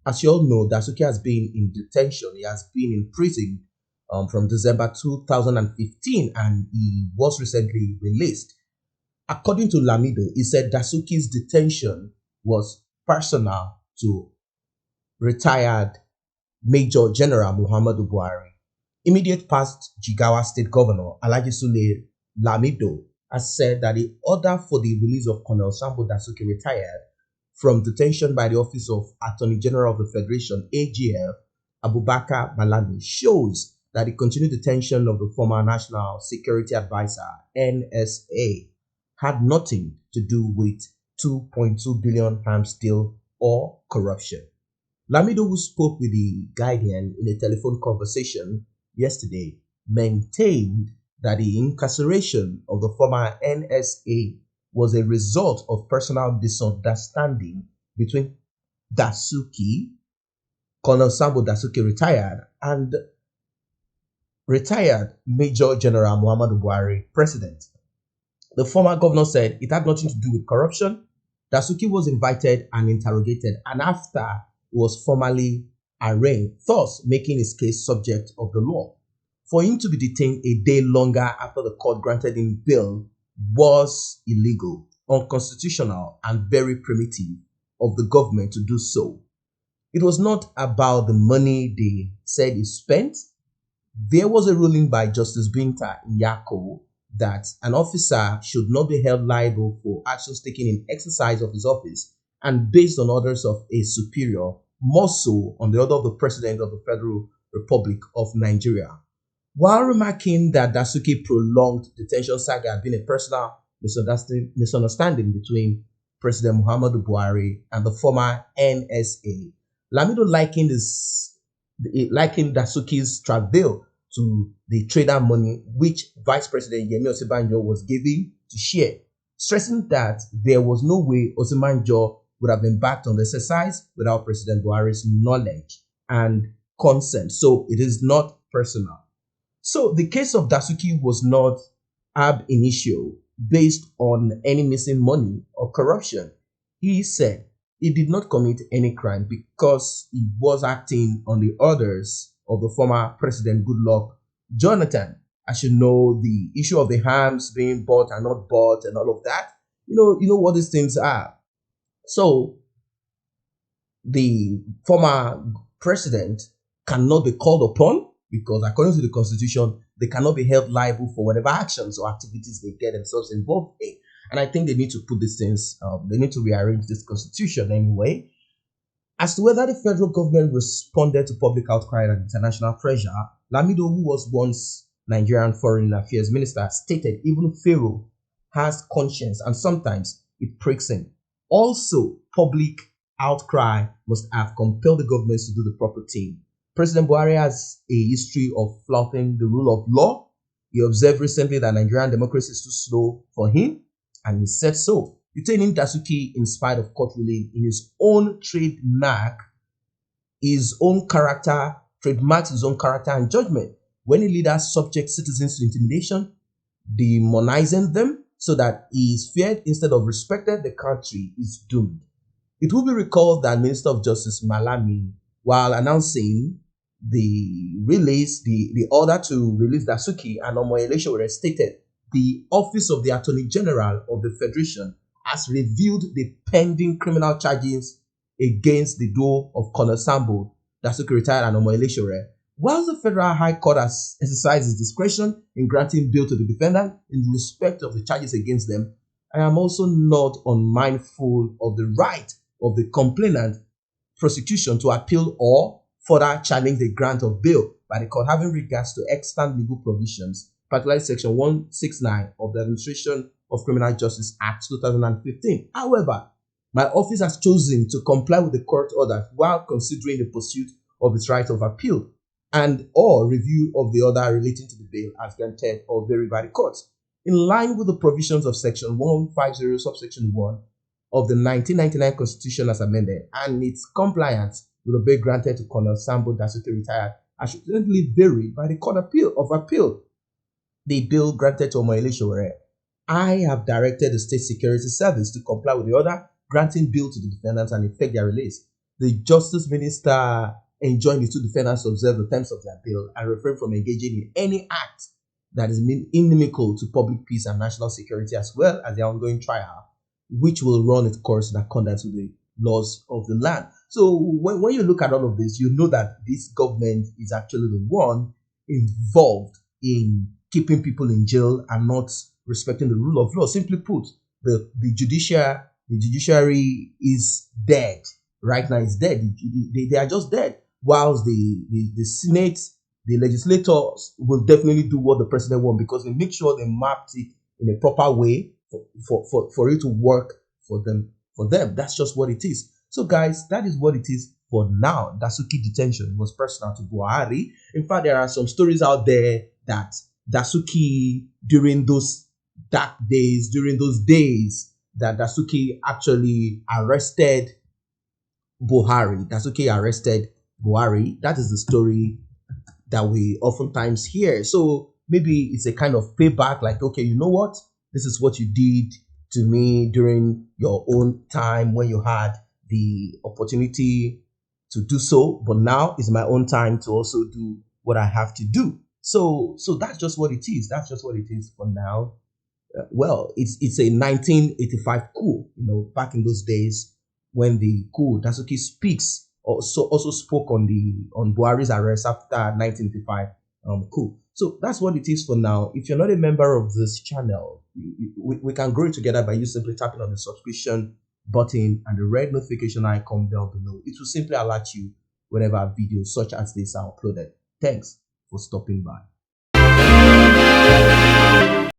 As you all know, Dasuki has been in detention. He has been in prison from December 2015 and he was recently released. According to Lamido, he said Dasuki's detention was personal to retired Major General Muhammadu Buhari. Immediate past Jigawa State Governor Alhaji Sule Lamido has said that the order for the release of Colonel Sambo Dasuki retired from detention by the Office of Attorney General of the Federation AGF Abubakar Malami shows that the continued detention of the former National Security Advisor NSA had nothing to do with 2.2 billion arms deal or corruption. Lamido, who spoke with the Guardian in a telephone conversation yesterday, maintained that the incarceration of the former NSA was a result of personal misunderstanding between Dasuki, Colonel Sambo Dasuki retired, and retired Major General Muhammadu Buhari, president. The former governor said it had nothing to do with corruption. Dasuki was invited and interrogated, and after was formally arraigned, thus making his case subject of the law. For him to be detained a day longer after the court granted him bail was illegal, unconstitutional, and very primitive of the government to do so. It was not about the money they said he spent. There was a ruling by Justice Binta Nyako that an officer should not be held liable for actions taken in exercise of his office and based on orders of a superior, more so on the order of the President of the Federal Republic of Nigeria. While remarking that Dasuki prolonged detention saga had been a personal misunderstanding between President Muhammadu Buhari and the former NSA, Lamido likened Dasuki's travail to the trader money which Vice President Yemi Osinbajo was giving to share, stressing that there was no way Osinbajo would have embarked on the exercise without President Buhari's knowledge and consent. So it is not personal. So the case of Dasuki was not ab initio based on any missing money or corruption. He said he did not commit any crime because he was acting on the orders of the former President Goodluck Jonathan. As you know, the issue of the arms being bought and not bought and all of that, you know what these things are. So the former president cannot be called upon because according to the constitution, they cannot be held liable for whatever actions or activities they get themselves involved in. And I think they need to put these things, they need to rearrange this constitution anyway. As to whether the federal government responded to public outcry and international pressure, Lamido, who was once Nigerian Foreign Affairs Minister, stated even Pharaoh has conscience and sometimes it pricks him. Also, public outcry must have compelled the governments to do the proper thing. President Buhari has a history of flouting the rule of law. He observed recently that Nigerian democracy is too slow for him, and he said so, detaining Dasuki in spite of court ruling in his own trademarks his own character and judgment. When a leader subjects citizens to intimidation, demonizing them so that he is feared instead of respected, the country is doomed. It will be recalled that Minister of Justice Malami, while announcing the order to release Dasuki and Omoyele Sowore, stated the Office of the Attorney General of the Federation has reviewed the pending criminal charges against the duo of Colonel Sambo Dasuki retired and Omoyele Sowore. Whilst the Federal High Court has exercised its discretion in granting bail to the defendant in respect of the charges against them, I am also not unmindful of the right of the complainant prosecution to appeal or further challenge the grant of bail by the court having regards to extant legal provisions, particularly Section 169 of the Administration of Criminal Justice Act 2015. However, my office has chosen to comply with the court order while considering the pursuit of its right of appeal and or review of the order relating to the bail as granted or varied by the courts. In line with the provisions of Section 150 subsection 1 of the 1999 Constitution as amended and its compliance with the bail granted to Colonel Sambo Dasuki retired as recently varied by the Court of Appeal. The bail granted to Omoyele Sowore, I have directed the State Security Service to comply with the order granting bail to the defendants and effect their release. the Justice Minister enjoined the two defendants to observe the terms of their bail and refrain from engaging in any act that is inimical to public peace and national security, as well as their ongoing trial, which will run its course in accordance with the laws of the land. So when you look at all of this, you know that this government is actually the one involved in keeping people in jail and not respecting the rule of law. Simply put, the judiciary is dead. Right now it's dead. They are just dead. Whilst the Senate, the legislators will definitely do what the president wants, because they make sure they mapped it in a proper way for it to work for them. That's just what it is. So guys, that is what it is for now. Dasuki detention was personal to Buhari. In fact, there are some stories out there that Dasuki, during those dark days, that Dasuki actually arrested Buhari. Dasuki arrested Buhari. That is the story that we oftentimes hear. So maybe it's a kind of payback, like, okay, you know what? This is what you did to me during your own time when you had the opportunity to do so, but now is my own time to also do what I have to do. So that's just what it is. That's just what it is for now. Well, it's a 1985 coup. Back in those days when the coup, Dasuki speaks also spoke on Buhari's arrest after 1985 coup. So that's what it is for now. If you're not a member of this channel, we can grow it together by you simply tapping on the subscription button and the red notification icon down below. It will simply alert you whenever videos such as this are uploaded. Thanks for stopping by.